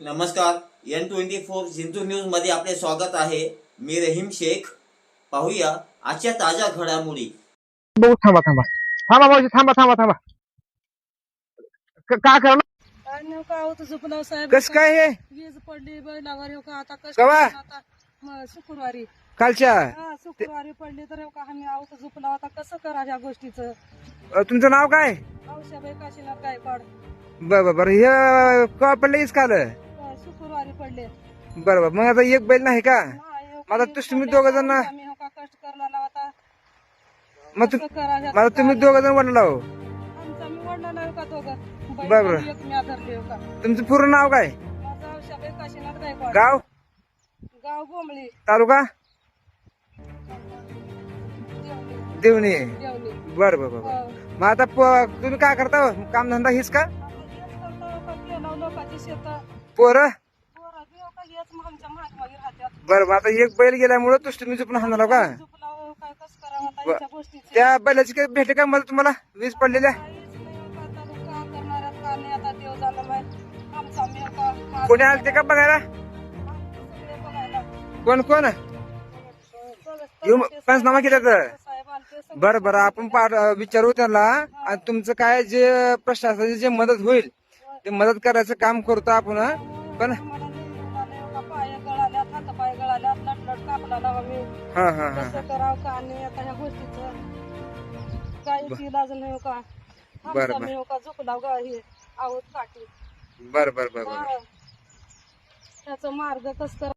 नमस्कार. N24 Jintur news मध्ये आपले स्वागत आहे. मी रहीम शेख. पाहूया आजच्या ताज्या घडामोडी. बघू. थांबा थांबा थांबा मावशी, थांबा थांबा थांबा. का करणार काय नाही का होतं झोपलाव साहेब. कस काय हे वीज पडली बैलावर येऊ का आता कवा? आता शुक्रवारी कालच्या शुक्रवारी पडली तर येऊ का आम्ही आहोत झोपलाव आता कसं करा ह्या गोष्टीचं. तुमचं नाव काय? औषधाबाई काशीनाथ गायकवाड. बर हे का पडले काल? शुक्रवारी पडले. बरोबर. मग आता एक बैल नाही का? नाही, हो आता का, तुम्ही दोघ जण आम्ही हो का कष्ट करला आता मग कसं करा ह्याचं मला तुम्ही काय? दोघ जण वडला हो. आमचा मी वडला नाही का दोघं बरोबर. बैल एक मी आधारले हो का. तुमचं पूर्ण नाव काय? माझं औषधाबाई काशीनाथ गायकवाड. गाव गाव बोंबली. तालुका देवणी. देवणी. बर बर बर. हो. मग आता तुम्ही काय करता? काम धंदा हीच का? लोकांची शेत पोरं हेच मग आमच्या महात्मागी राहत्यात. बरं. आता एक बैल गेल्यामुळे तुम्ही झोपून हाणला का? झोपलाव काय कसं करावं आता याच्या गोष्टीचं. त्या बैलाची काही भेटे का मला तुम्हाला वीज पडलेल्या? काहीच नाही हो का, आता का करणाऱ्यात का नाही आता देव झालं माहित. आमचा मी हो का माझं कोणी आलते का बघायला? सगळे बघायला. कोण कोण येऊ पंचनामा केला तर? साहेब आलते सगळे. बरं बरं. आपण विचारू त्यांना आणि तुमचं काय जे प्रशासनाची जे मदत होईल ते मदत करायचं काम करतो आपण. पण मला लई येऊन आले हो का, पाय गळाल्यात हातपाय गळाल्यात लटलट कापला लावा मी हा हा हा कसं करावं का नाही आता ह्या गोष्टीचं काहीच इलाज नाही हो का. बरं, आमचा मी हो का झोपलाव गा हे आहोत काठी. बरं बरं बरं बरं. त्याचा मार्ग कस करा